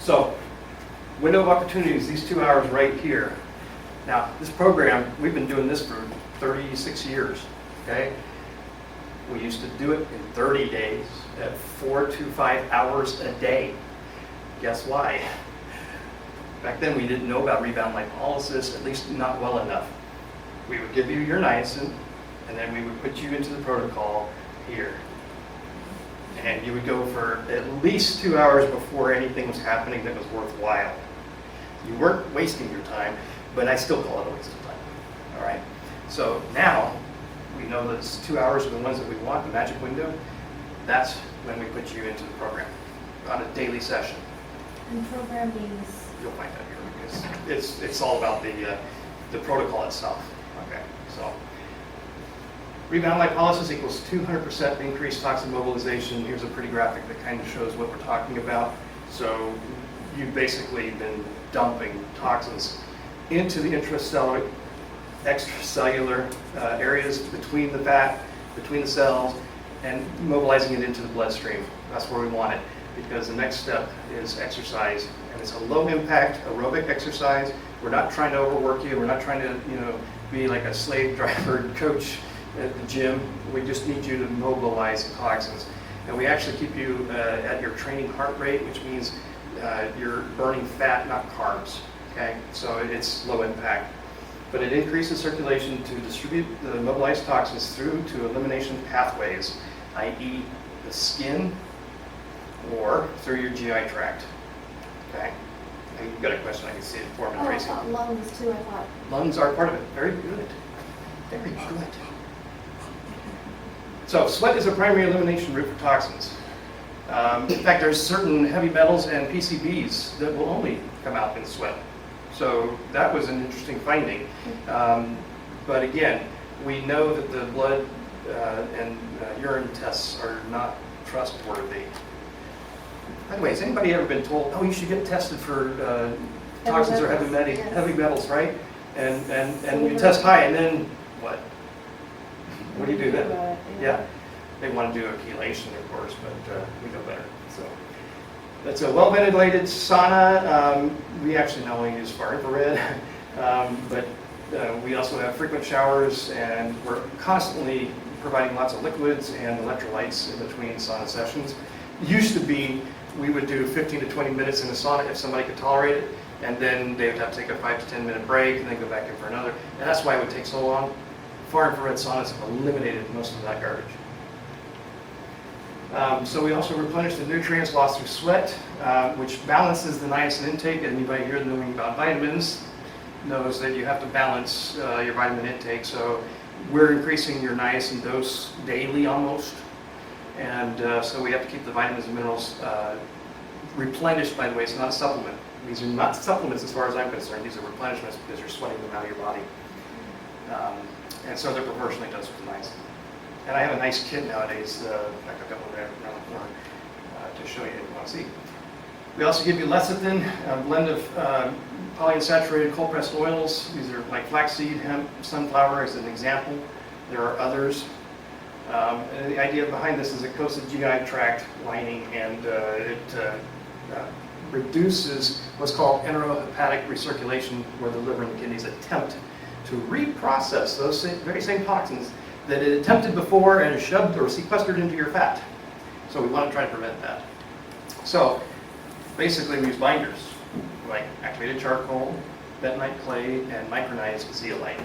So, window of opportunities, these 2 hours right here. Now, this program, we've been doing this for 36 years, okay? We used to do it in 30 days at 4 to 5 hours a day. Guess why? Back then, we didn't know about rebound lipolysis, at least not well enough. We would give you your niacin, and then we would put you into the protocol here. And you would go for at least 2 hours before anything was happening that was worthwhile. You weren't wasting your time, but I still call it a waste of time. All right? So now, we know that 2 hours are the ones that we want, the magic window. That's when we put you into the program on a daily session. And program means? You'll find out here because it's all about the protocol itself. Okay, so rebound lipolysis equals 200% increased toxin mobilization. Here's a pretty graphic that kind of shows what we're talking about. So you've basically been dumping toxins into the extracellular areas between the fat, between the cells, and mobilizing it into the bloodstream. That's where we want it, because the next step is exercise, and it's a low impact aerobic exercise. We're not trying to overwork you. We're not trying to, be like a slave driver coach at the gym. We just need you to mobilize the toxins. And we actually keep you at your training heart rate, which means you're burning fat, not carbs. Okay, so it's low impact. But it increases circulation to distribute the mobilized toxins through to elimination pathways, i.e. the skin or through your GI tract. Okay? And you've got a question, I can see it forming. Oh, I thought lungs too, I thought. Lungs are part of it. Very good. Very good. So sweat is a primary elimination route for toxins. In fact, there's certain heavy metals and PCBs that will only come out in sweat. So that was an interesting finding. But again, we know that the blood and urine tests are not trustworthy. By the way, has anybody ever been told, oh, you should get tested for toxins or heavy metals, right? And you test high, and then what? What do you do then? Yeah, they want to do a chelation, of course, but we know better. So that's a well-ventilated sauna. We actually not only use far infrared, but we also have frequent showers, and we're constantly providing lots of liquids and electrolytes in between sauna sessions. It used to be we would do 15 to 20 minutes in the sauna if somebody could tolerate it, and then they would have to take a 5 to 10 minute break and then go back in for another. And that's why it would take so long. Far infrared saunas have eliminated most of that garbage. So we also replenish the nutrients lost through sweat, which balances the niacin intake. Anybody here knowing about vitamins knows that you have to balance your vitamin intake. So we're increasing your niacin dose daily almost. And so we have to keep the vitamins and minerals replenished, by the way. It's not a supplement. These are not supplements as far as I'm concerned. These are replenishments because you're sweating them out of your body. And so they're proportionally dosed with niacin. And I have a nice kit nowadays, in fact I've got one right around the corner to show you if you want to see. We also give you lecithin, a blend of polyunsaturated cold pressed oils. These are like flaxseed, hemp, sunflower as an example. There are others. And the idea behind this is it coats the GI tract lining, and it reduces what's called enterohepatic recirculation, where the liver and the kidneys attempt to reprocess those very same toxins that it attempted before and is shoved or sequestered into your fat. So we want to try to prevent that. So basically we use binders like activated charcoal, bentonite clay, and micronized zeolite.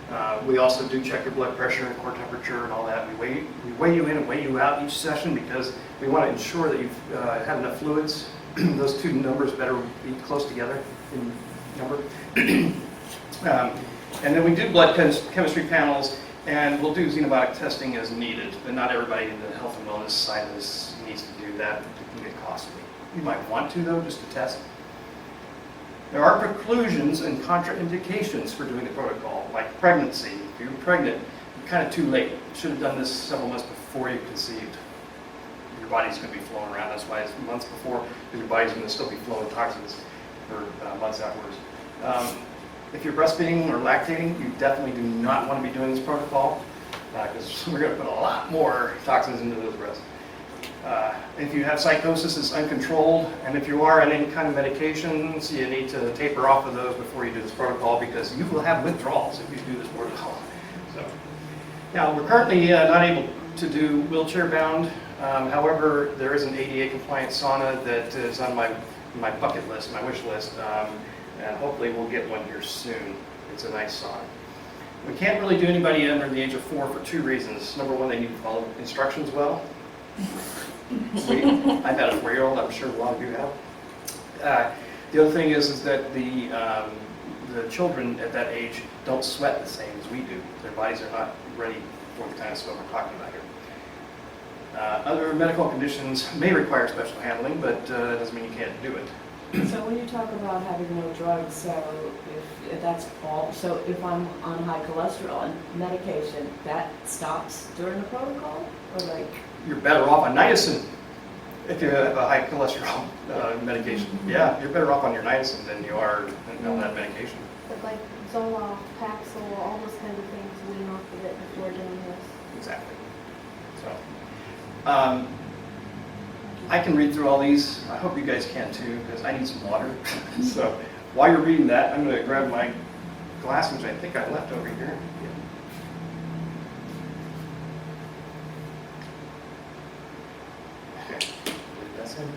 So we also do check your blood pressure and core temperature and all that. We weigh you in and weigh you out each session because we want to ensure that you've had enough fluids. Those two numbers better be close together in number. And then we do blood chemistry panels, and we'll do xenobiotic testing as needed, but not everybody in the health and wellness side of this needs to do that. It can get costly. You might want to, though, just to test. There are preclusions and contraindications for doing the protocol, like pregnancy. If you're pregnant, you're kind of too late. You should have done this several months before you conceived. Your body's going to be flowing around. That's why it's months before, because your body's going to still be flowing toxins for months afterwards. If you're breastfeeding or lactating, you definitely do not want to be doing this protocol because we're going to put a lot more toxins into those breasts. If you have psychosis, it's uncontrolled, and if you are on any kind of medications, you need to taper off of those before you do this protocol, because you will have withdrawals if you do this protocol. So, now, we're currently not able to do wheelchair-bound. However, there is an ADA compliant sauna that is on my bucket list, my wish list, and hopefully we'll get one here soon. It's a nice sauna. We can't really do anybody under the age of 4 for 2 reasons. Number one, they need to follow instructions well. I've had a 4-year-old, I'm sure a lot of you have. The other thing is that the children at that age don't sweat the same as we do. Their bodies are not ready for the kind of sweat we're talking about here. Other medical conditions may require special handling, but that doesn't mean you can't do it. So when you talk about having no drugs, so if that's all, so if I'm on high cholesterol and medication, that stops during the protocol, or like? You're better off on niacin if you have a high cholesterol medication. Yeah, you're better off on your niacin than you are on that medication. But like Zoloft, Paxil, all those kind of things, wean off of it before doing this. Exactly. So, I can read through all these. I hope you guys can too, because I need some water. So, while you're reading that, I'm going to grab my glass, which I think I left over here. Okay. That's in.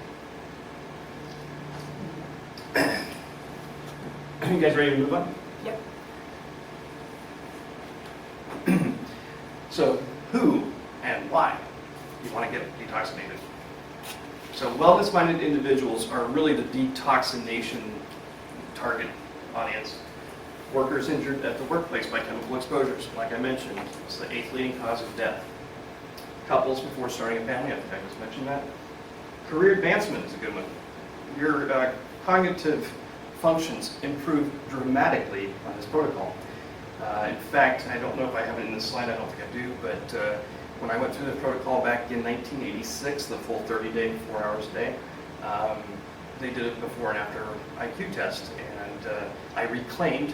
You guys ready to move on? Yep. So, who and why you want to get detoxinated? So, wellness-minded individuals are really the detoxination target audience. Workers injured at the workplace by chemical exposures, like I mentioned, it's the 8th leading cause of death. Couples before starting a family, I think I just mentioned that. Career advancement is a good one. Your cognitive functions improve dramatically on this protocol. In fact, I don't know if I have it in this slide, I don't think I do, but when I went through the protocol back in 1986, the full 30-day, 4 hours a day, they did it before and after IQ test, and I reclaimed,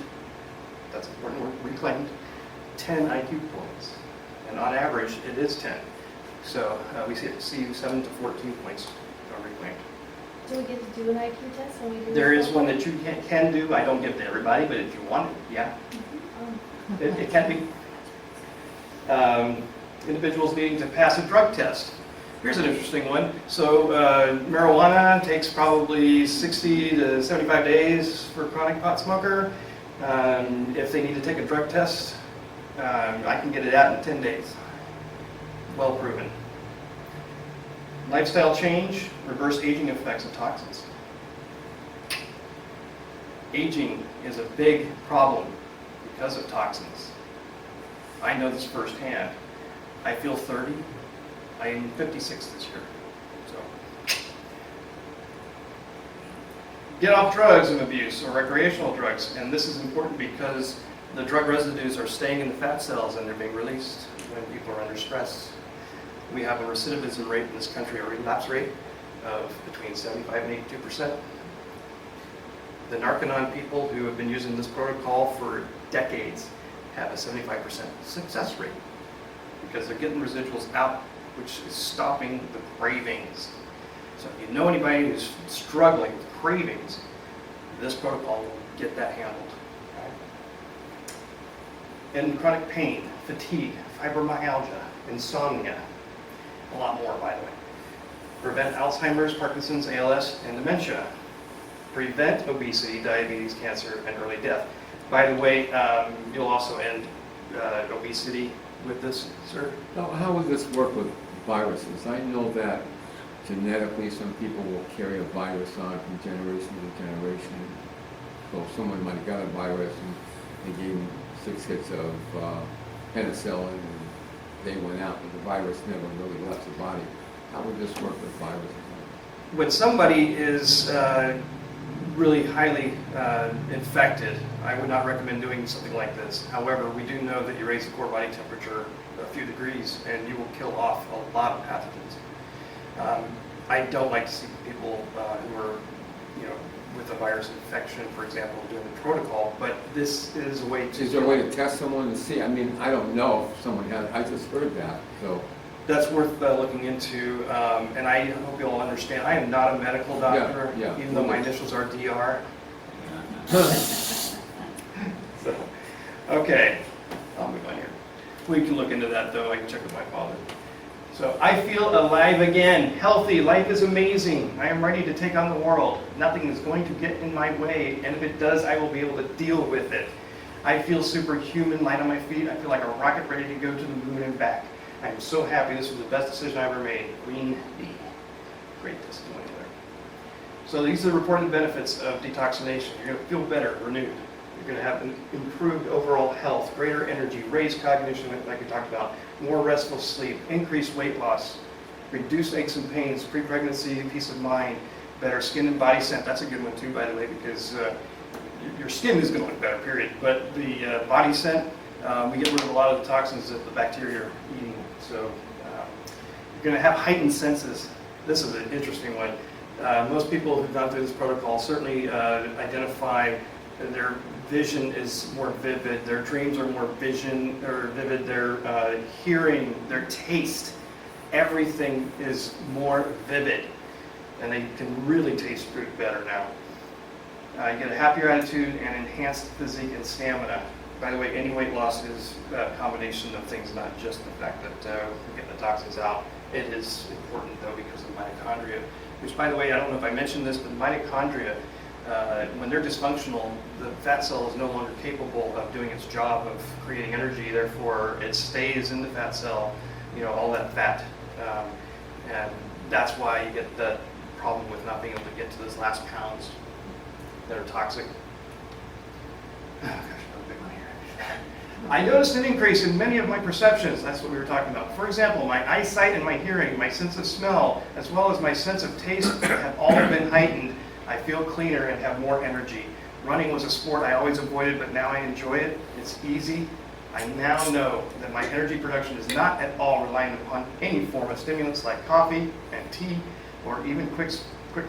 that's an important word, reclaimed, 10 IQ points. And on average, it is 10. So we see 7 to 14 points are reclaimed. Do we get to do an IQ test when we do There this? is one that you can do. I don't give it to everybody, but if you want it, yeah, it can be. Individuals needing to pass a drug test. Here's an interesting one. So marijuana takes probably 60 to 75 days for a chronic pot smoker. If they need to take a drug test, I can get it out in 10 days. Well proven. Lifestyle change, reverse aging effects of toxins. Aging is a big problem because of toxins. I know this firsthand. I feel 30. I am 56 this year. So, get off drugs of abuse or recreational drugs, and this is important because the drug residues are staying in the fat cells and they're being released when people are under stress. We have a recidivism rate in this country, a relapse rate of between 75 and 82%. The Narcanon people who have been using this protocol for decades have a 75% success rate because they're getting residuals out, which is stopping the cravings. So if you know anybody who's struggling with cravings, this protocol will get that handled. Right? And chronic pain, fatigue, fibromyalgia, insomnia, a lot more, by the way. Prevent Alzheimer's, Parkinson's, ALS, and dementia. Prevent obesity, diabetes, cancer, and early death. By the way, you'll also end obesity with this, sir. Now, how would this work with viruses? I know that genetically some people will carry a virus on from generation to generation. So someone might have got a virus and they gave them 6 hits of penicillin and they went out, but the virus never really left the body. How would this work with viruses? When somebody is really highly infected, I would not recommend doing something like this. However, we do know that you raise the core body temperature a few degrees and you will kill off a lot of pathogens. I don't like to see people who are, with a virus infection, for example, doing the protocol, but this is a way to... Is there a way to test someone and see? I mean, I don't know if someone had, I just heard that, so... that's worth looking into, and I hope you'll understand, I am not a medical doctor, yeah. even though my initials are DR. So, okay, I'll move on here. We can look into that though, I can check with my father. So, I feel alive again, healthy, life is amazing. I am ready to take on the world. Nothing is going to get in my way, and if it does, I will be able to deal with it. I feel superhuman, light on my feet. I feel like a rocket ready to go to the moon and back. I am so happy. This was the best decision I ever made. Queen B. Great testimony there. So these are the reported benefits of detoxination. You're going to feel better, renewed. You're going to have improved overall health, greater energy, raised cognition, like we talked about, more restful sleep, increased weight loss, reduced aches and pains, pre-pregnancy, peace of mind, better skin and body scent. That's a good one too, by the way, because your skin is going to look better, period. But the body scent, we get rid of a lot of the toxins that the bacteria are eating. So you're going to have heightened senses. This is an interesting one. Most people who've gone through this protocol certainly identify their vision is more vivid, their dreams are more vivid, their hearing, their taste, everything is more vivid, and they can really taste food better now. You get a happier attitude and enhanced physique and stamina. By the way, any weight loss is a combination of things, not just the fact that we're getting the toxins out. It is important though because of mitochondria, which by the way, I don't know if I mentioned this, but mitochondria, when they're dysfunctional, the fat cell is no longer capable of doing its job of creating energy, therefore it stays in the fat cell, all that fat. And that's why you get the problem with not being able to get to those last pounds that are toxic. Oh, gosh. I noticed an increase in many of my perceptions. That's what we were talking about. For example, my eyesight and my hearing, my sense of smell, as well as my sense of taste have all been heightened. I feel cleaner and have more energy. Running was a sport I always avoided, but now I enjoy it. It's easy. I now know that my energy production is not at all reliant upon any form of stimulants like coffee and tea, or even quick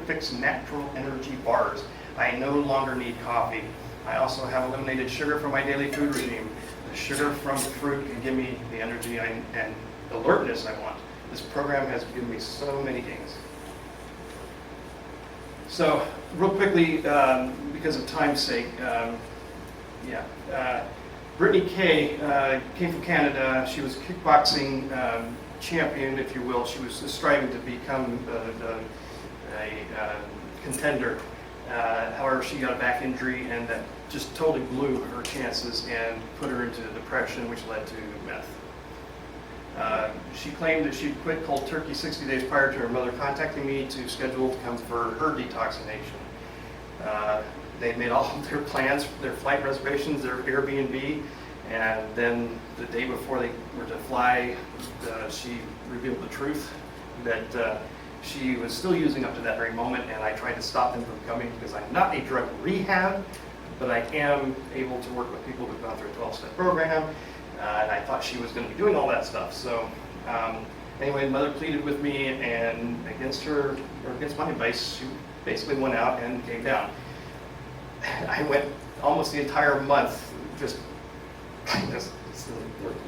fix natural energy bars. I no longer need coffee. I also have eliminated sugar from my daily food regime. The sugar from fruit can give me the energy and alertness I want. This program has given me so many gains. So, real quickly, because of time's sake, Brittany Kay came from Canada. She was a kickboxing champion, if you will. She was striving to become a contender. However, she got a back injury, and that just totally blew her chances and put her into depression, which led to meth. She claimed that she'd quit cold turkey 60 days prior to her mother contacting me to schedule to come for her detoxination. They'd made all of their plans, their flight reservations, their Airbnb, and then the day before they were to fly, she revealed the truth that she was still using up to that very moment, and I tried to stop them from coming because I'm not a drug rehab, but I am able to work with people who've gone through a 12-step program, and I thought she was going to be doing all that stuff. So anyway, mother pleaded with me, and against my advice, she basically went out and came down. I went almost the entire month just, this isn't working.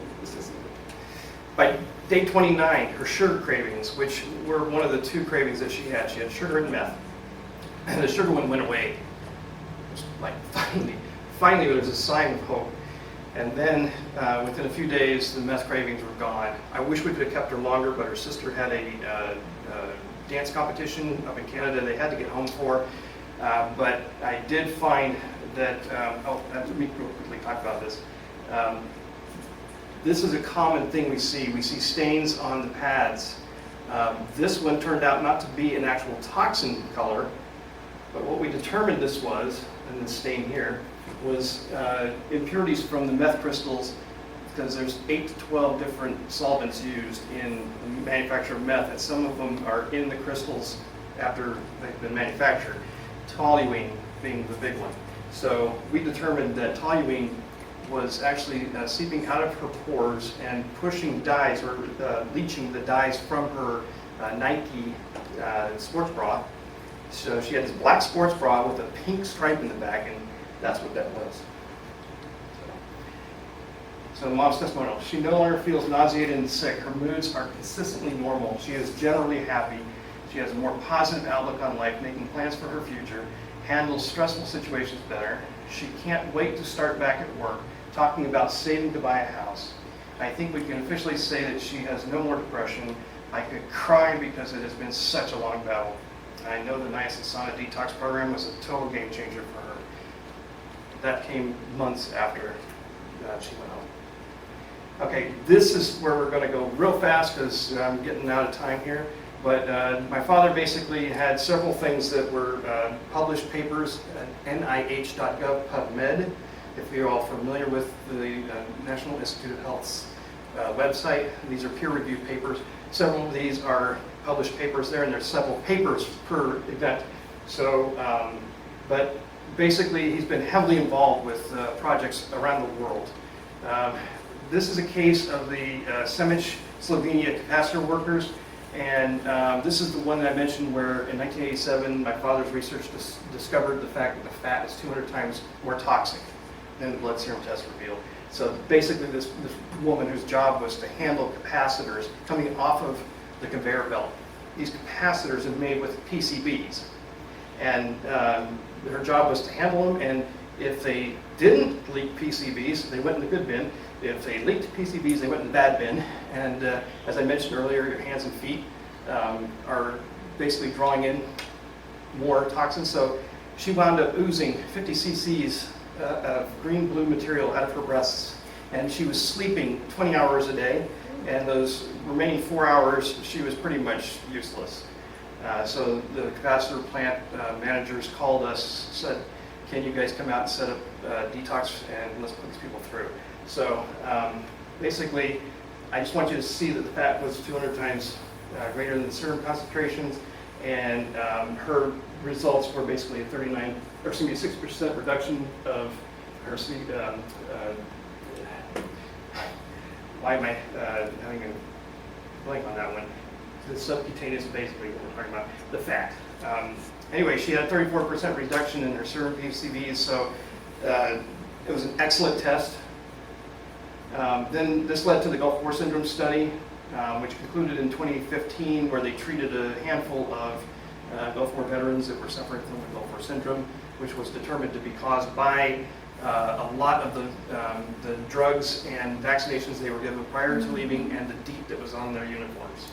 By day 29, her sugar cravings, which were one of the two cravings that she had sugar and meth, and the sugar one went away. It was like, finally there was a sign of hope. And then within a few days, the meth cravings were gone. I wish we could have kept her longer, but her sister had a dance competition up in Canada they had to get home for. But I did find that, let me real quickly talk about this. This is a common thing we see. We see stains on the pads. This one turned out not to be an actual toxin color, but what we determined this was, and the stain here, was impurities from the meth crystals, because there's 8 to 12 different solvents used in the manufacture of meth, and some of them are in the crystals after they've been manufactured. Toluene being the big one. So we determined that toluene was actually seeping out of her pores and pushing dyes, or leaching the dyes from her Nike sports bra. So she had this black sports bra with a pink stripe in the back, and that's what that was. So the mom's testimonial, she no longer feels nauseated and sick. Her moods are consistently normal. She is generally happy. She has a more positive outlook on life, making plans for her future, handles stressful situations better. She can't wait to start back at work, talking about saving to buy a house. I think we can officially say that she has no more depression. I could cry because it has been such a long battle. I know the Niacin Sauna Detox program was a total game changer for her. That came months after she went home. Okay, this is where we're going to go real fast because I'm getting out of time here. But my father basically had several things that were published papers at nih.gov PubMed. If you're all familiar with the National Institute of Health's website, these are peer-reviewed papers. Several of these are published papers there, and there's several papers per event. So, but basically, he's been heavily involved with projects around the world. This is a case of the Seminar1 Slovenia capacitor workers, and this is the one that I mentioned where in 1987 my father's research discovered the fact that the fat is 200 times more toxic than the blood serum test revealed. So basically this woman whose job was to handle capacitors coming off of the conveyor belt. These capacitors are made with PCBs, and her job was to handle them, and if they didn't leak PCBs, they went in the good bin. If they leaked PCBs, they went in the bad bin. And as I mentioned earlier, your hands and feet are basically drawing in more toxins. So she wound up oozing 50 cc's of green-blue material out of her breasts, and she was sleeping 20 hours a day, and those remaining 4 hours, she was pretty much useless. So the capacitor plant managers called us, said, can you guys come out and set up detox and let's put these people through. So basically, I just want you to see that the fat was 200 times greater than the serum concentrations, and her results were basically a 6% reduction of her. Why am I having a blank on that one? The subcutaneous, basically what we're talking about, the fat. Anyway, she had a 34% reduction in her serum PCBs, so it was an excellent test. Then this led to the Gulf War Syndrome study, which concluded in 2015, where they treated a handful of Gulf War veterans that were suffering from the Gulf War Syndrome, which was determined to be caused by a lot of the drugs and vaccinations they were given prior to leaving, and the DEET that was on their uniforms.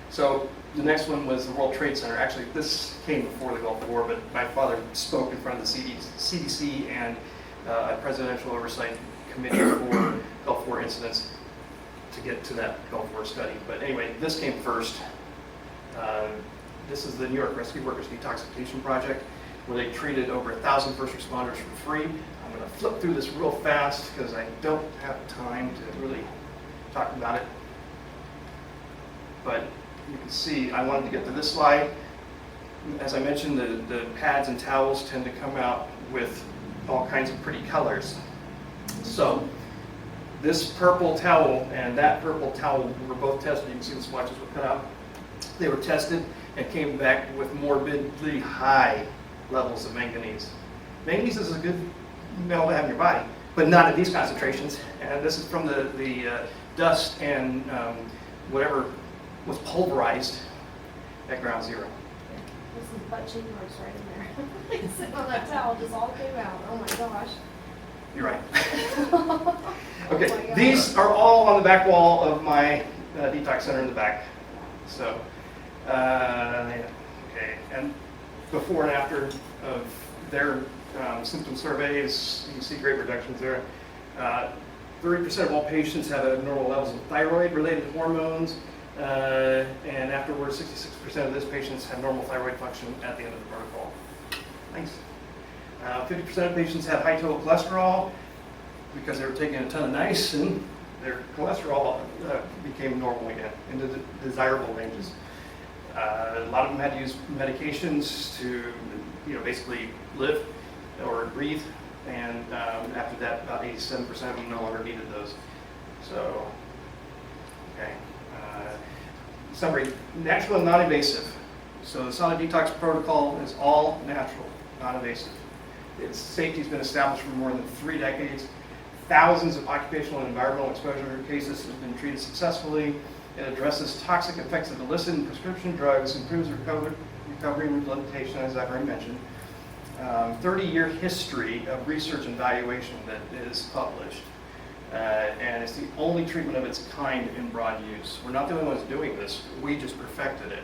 So the next one was the World Trade Center. Actually, this came before the Gulf War, but my father spoke in front of the CDC and a presidential oversight committee for Gulf War incidents to get to that Gulf War study. But anyway, this came first. This is the New York Rescue Workers Detoxification Project, where they treated over 1,000 first responders for free. I'm going to flip through this real fast because I don't have time to really talk about it. But you can see, I wanted to get to this slide. As I mentioned, the pads and towels tend to come out with all kinds of pretty colors. So this purple towel and that purple towel were both tested. You can see the swatches were cut out. They were tested and came back with morbidly high levels of manganese. Manganese is a good metal to have in your body, but not at these concentrations. And this is from the dust and whatever was pulverized at ground zero. This is butt cheek marks right in there. Sitting on that towel just all came out. Oh my gosh. You're right. Oh Okay, my God. these are all on the back wall of my detox center in the back. So, yeah, okay, and before and after of their symptom surveys, you can see great reductions there. 30% of all patients have abnormal levels of thyroid-related hormones, and afterwards, 66% of those patients have normal thyroid function at the end of the protocol. Thanks. 50% of patients had high total cholesterol because they were taking a ton of niacin. Their cholesterol became normal again, into the desirable ranges. A lot of them had to use medications to, basically live or breathe, and after that, about 87% of them no longer needed those. So, okay. Summary: natural and non-invasive. So the sauna detox protocol is all natural, non-invasive. Its safety has been established for more than 3 decades. thousands of occupational and environmental exposure cases has been treated successfully. It addresses toxic effects of illicit and prescription drugs, improves recovery and rehabilitation, as I've already mentioned. 30-year history of research and evaluation that is published. And it's the only treatment of its kind in broad use. We're not the only ones doing this, we just perfected it.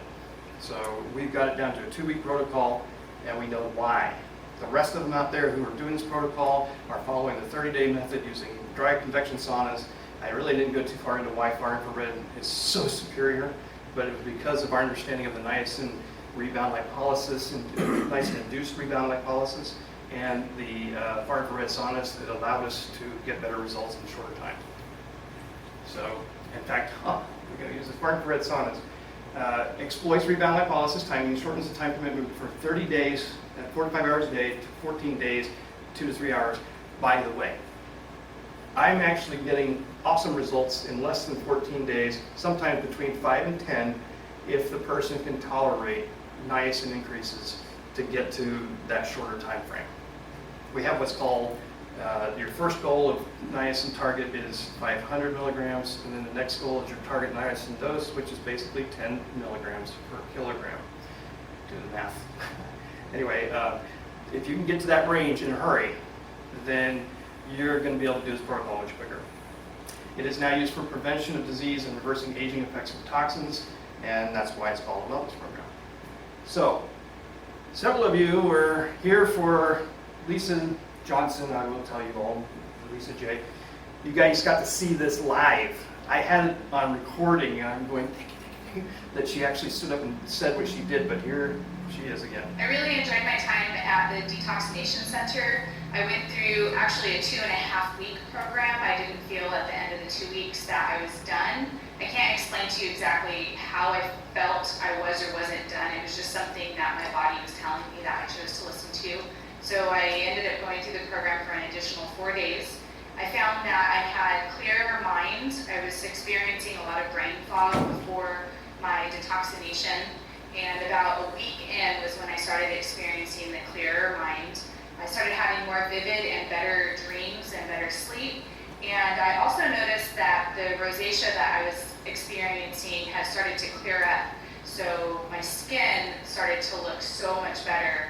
So we've got it down to a 2-week protocol, and we know why. The rest of them out there who are doing this protocol are following the 30-day method using dry convection saunas. I really didn't go too far into why far infrared is so superior, but it was because of our understanding of the niacin rebound lipolysis and niacin-induced rebound lipolysis, and the far infrared saunas that allowed us to get better results in a shorter time. So, in fact, we're going to use the far infrared saunas. Exploits rebound lipolysis timing, shortens the time commitment for 30 days, 45 hours a day, to 14 days, 2 to 3 hours. By the way, I'm actually getting awesome results in less than 14 days, sometimes between 5 and 10, if the person can tolerate niacin increases to get to that shorter time frame. We have what's called, your first goal of niacin target is 500 milligrams, and then the next goal is your target niacin dose, which is basically 10 milligrams per kilogram. Do the math. Anyway, if you can get to that range in a hurry, then you're going to be able to do this protocol much quicker. It is now used for prevention of disease and reversing aging effects of toxins, and that's why it's called a wellness program. So, several of you were here for Lisa Johnson, I will tell you all, Lisa J. You guys got to see this live. I had it on recording, and I'm going, thank you, that she actually stood up and said what she did, but here she is again. I really enjoyed my time at the Detoxination Center. I went through actually a 2.5-week program. I didn't feel at the end of the 2 weeks that I was done. I can't explain to you exactly how I felt I was or wasn't done. It was just something that my body was telling me that I chose to listen to. So I ended up going through the program for an additional 4 days. I found that I had clearer mind. I was experiencing a lot of brain fog before my detoxination. And about a week in was when I started experiencing the clearer mind. I started having more vivid and better dreams and better sleep. And I also noticed that the rosacea that I was experiencing had started to clear up. So my skin started to look so much better.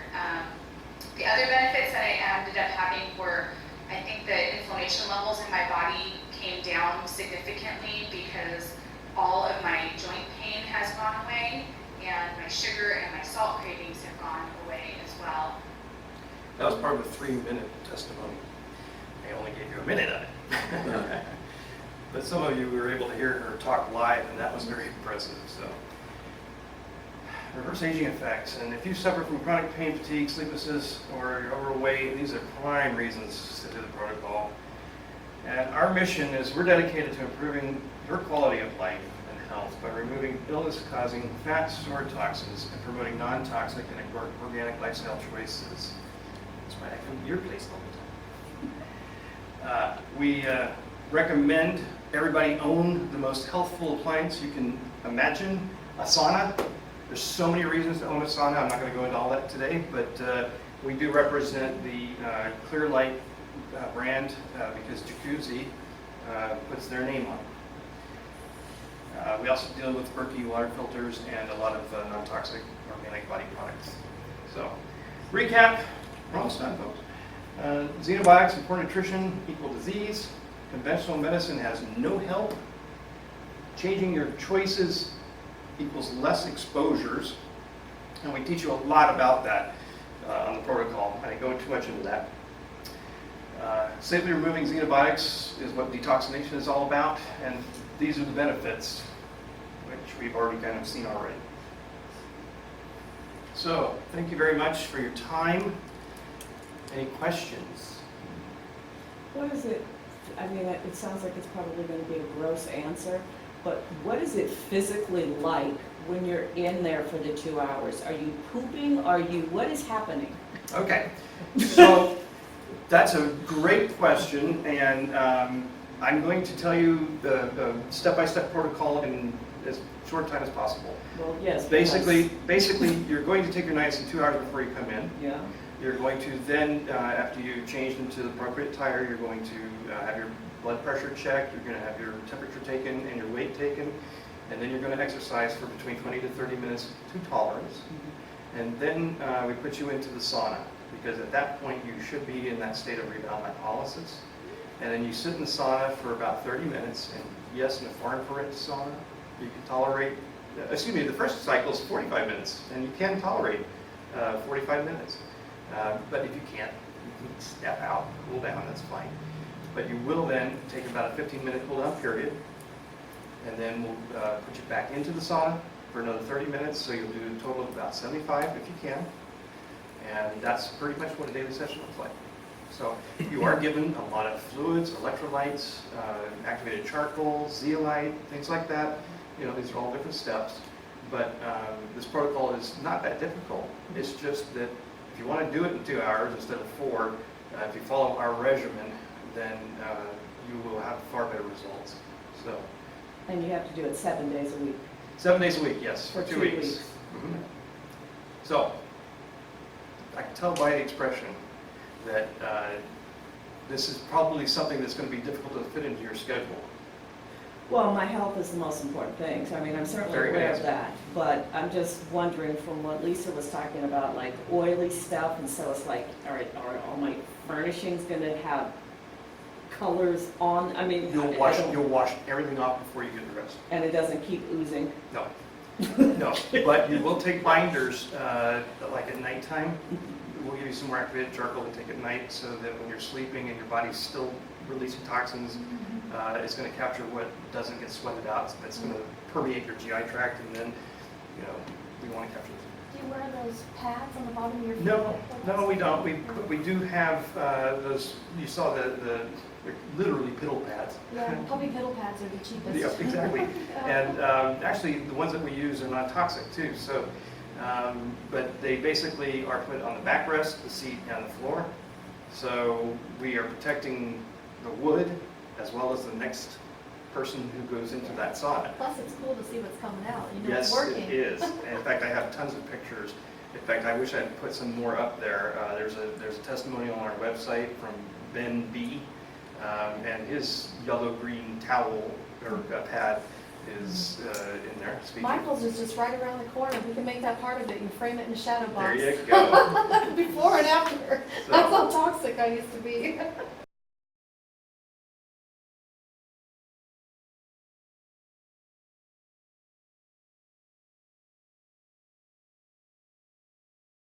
The other benefits that I ended up having were, I think the inflammation levels in my body came down significantly because all of my joint pain has gone away, and my sugar and my salt cravings have gone away as well. That was part of the 3-minute testimony. I only gave you a minute of it. But some of you were able to hear her talk live, and that was very impressive. So, reverse aging effects. And if you suffer from chronic pain, fatigue, sleeplessness, or you're overweight, these are prime reasons to do the protocol. And our mission is we're dedicated to improving your quality of life and health by removing illness-causing fat stored toxins and promoting non-toxic and organic lifestyle choices. That's why I come to your place all the time. We recommend everybody own the most healthful appliance you can imagine, a sauna. There's so many reasons to own a sauna. I'm not going to go into all that today, but we do represent the Clear Light brand because Jacuzzi puts their name on it. We also deal with Berkey water filters and a lot of non-toxic organic body products. So, recap, we're almost done, folks. Xenobiotics and poor nutrition equal disease. Conventional medicine has no help. Changing your choices equals less exposures. And we teach you a lot about that on the protocol. I didn't go too much into that. Safely removing xenobiotics is what detoxination is all about, and these are the benefits, which we've already kind of seen already. So, thank you very much for your time. Any questions? What is it, I mean, it sounds like it's probably going to be a gross answer, but what is it physically like when you're in there for the 2 hours? Are you pooping? What is happening? Okay, so that's a great question, and I'm going to tell you the step-by-step protocol in as short time as possible. Well, yes. Basically, you're going to take your niacin 2 hours before you come in. Yeah. You're going to then, after you change into the appropriate attire, you're going to have your blood pressure checked, you're going to have your temperature taken and your weight taken, and then you're going to exercise for between 20 to 30 minutes to tolerance. And then we put you into the sauna, because at that point you should be in that state of rebound lipolysis. And then you sit in the sauna for about 30 minutes, and yes, in a far infrared sauna, you can tolerate, the first cycle is 45 minutes, and you can tolerate 45 minutes. But if you can't, you can step out, cool down, that's fine. But you will then take about a 15-minute cool down period, and then we'll put you back into the sauna for another 30 minutes, so you'll do a total of about 75 if you can. And that's pretty much what a daily session looks like. So you are given a lot of fluids, electrolytes, activated charcoal, zeolite, things like that. These are all different steps. But this protocol is not that difficult. It's just that if you want to do it in 2 hours instead of 4, if you follow our regimen, then you will have far better results. So. And you have to do it 7 days a week. 7 days a week, yes, for 2 weeks. Mhm. So, I can tell by the expression that this is probably something that's going to be difficult to fit into your schedule. Well, my health is the most important thing, so I mean, I'm certainly Very good aware of answer. that. But I'm just wondering from what Lisa was talking about, like oily stuff, and so it's like, are all my furnishings gonna have colors on? I mean, You'll wash everything off before you get dressed. and it doesn't keep oozing? No. No, but you will take binders like at nighttime. We'll give you some more activated charcoal to take at night, so that when you're sleeping and your body's still releasing toxins, it's going to capture what doesn't get sweated out. It's going to permeate your GI tract, and then we want to capture this. Do you wear those pads on the bottom of your feet? No, we don't. We do have those. You saw they're literally piddle pads. Yeah, puppy piddle pads are the cheapest. Yeah, exactly. And actually, the ones that we use are non-toxic too. So, but they basically are put on the backrest, the seat, and the floor. So we are protecting the wood as well as the next person who goes into that sauna. Plus, it's cool to see what's coming out. Yes, it's working. it is. And in fact, I have tons of pictures. In fact, I wish I'd put some more up there. There's a testimonial on our website from Ben B. And his yellow-green towel or pad is in there. Speaking. Michael's is just right around the corner. We can make that part of it and frame it in a shadow box. There you go. Before and after. So- That's how toxic I used to be.